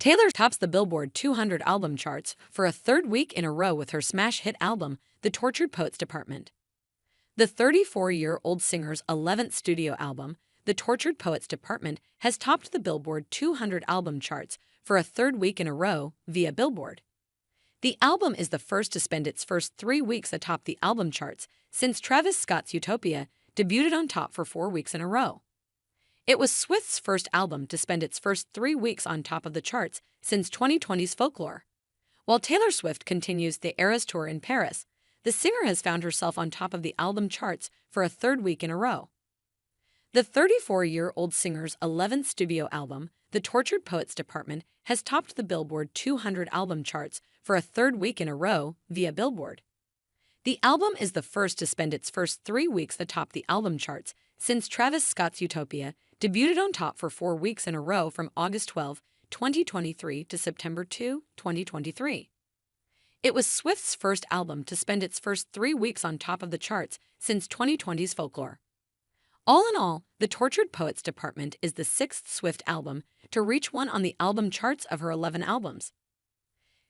Taylor tops the Billboard 200 album charts for a third week in a row with her smash hit album, The Tortured Poets Department. The 34-year-old singer's 11th studio album, The Tortured Poets Department, has topped the Billboard 200 album charts for a third week in a row via Billboard. The album is the first to spend its first 3 weeks atop the album charts since Travis Scott's Utopia debuted on top for 4 weeks in a row. It was Swift's first album to spend its first 3 weeks on top of the charts since 2020's Folklore. While Taylor Swift continues the Eras Tour in Paris, the singer has found herself on top of the album charts for a third week in a row. The 34-year-old singer's 11th studio album, The Tortured Poets Department, has topped the Billboard 200 album charts for a third week in a row via Billboard. The album is the first to spend its first 3 weeks atop the album charts since Travis Scott's Utopia debuted on top for 4 weeks in a row from August 12, 2023 to September 2, 2023. It was Swift's first album to spend its first 3 weeks on top of the charts since 2020's Folklore. All in all, The Tortured Poets Department is the 6th Swift album to reach one on the album charts of her 11 albums.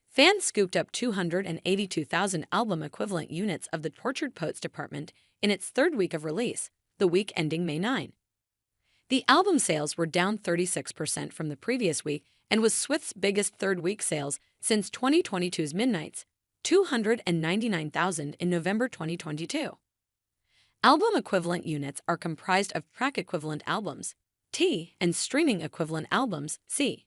Fans scooped up 282,000 album equivalent units of The Tortured Poets Department in its third week of release, the week ending May 9. The album sales were down 36% from the previous week and was Swift's biggest third-week sales since 2022's Midnight's 299,000 in November 2022. Album equivalent units are comprised of track equivalent albums, T, and streaming equivalent albums, C.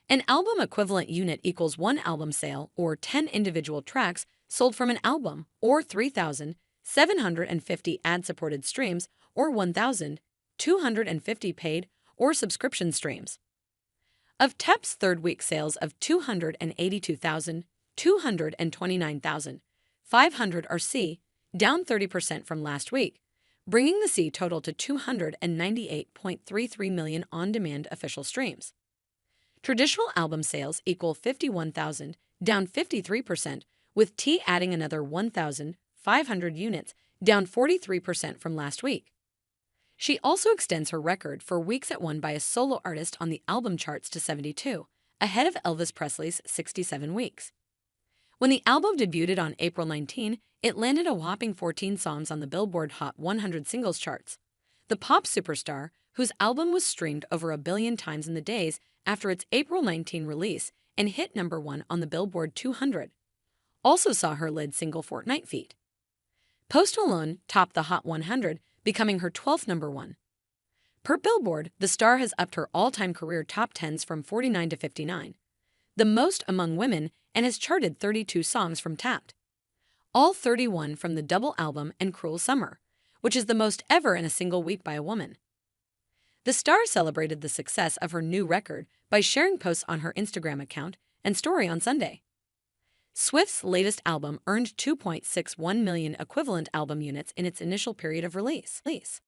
An album equivalent unit equals 1 album sale or 10 individual tracks sold from an album, or 3,750 ad-supported streams, or 1,250 paid or subscription streams. Of TEP's third-week sales of 282,000, 229,500 are C, down 30% from last week, bringing the C total to 298.33 million on-demand official streams. Traditional album sales equal 51,000, down 53%, with T adding another 1,500 units, down 43% from last week. She also extends her record for weeks at one by a solo artist on the album charts to 72, ahead of Elvis Presley's 67 weeks. When the album debuted on April 19, it landed a whopping 14 songs on the Billboard Hot 100 singles charts. The pop superstar, whose album was streamed over 1 billion times in the days after its April 19 release and hit #1 on the Billboard 200, also saw her lead single Fortnite feat. Post Malone topped the Hot 100, becoming her 12th #1. Per Billboard, the star has upped her all-time career top 10s from 49 to 59, the most among women, and has charted 32 songs from Tapped, all 31 from the double album and Cruel Summer, which is the most ever in a single week by a woman. The star celebrated the success of her new record by sharing posts on her Instagram account and story on Sunday. Swift's latest album earned 2.61 million equivalent album units in its initial period of release.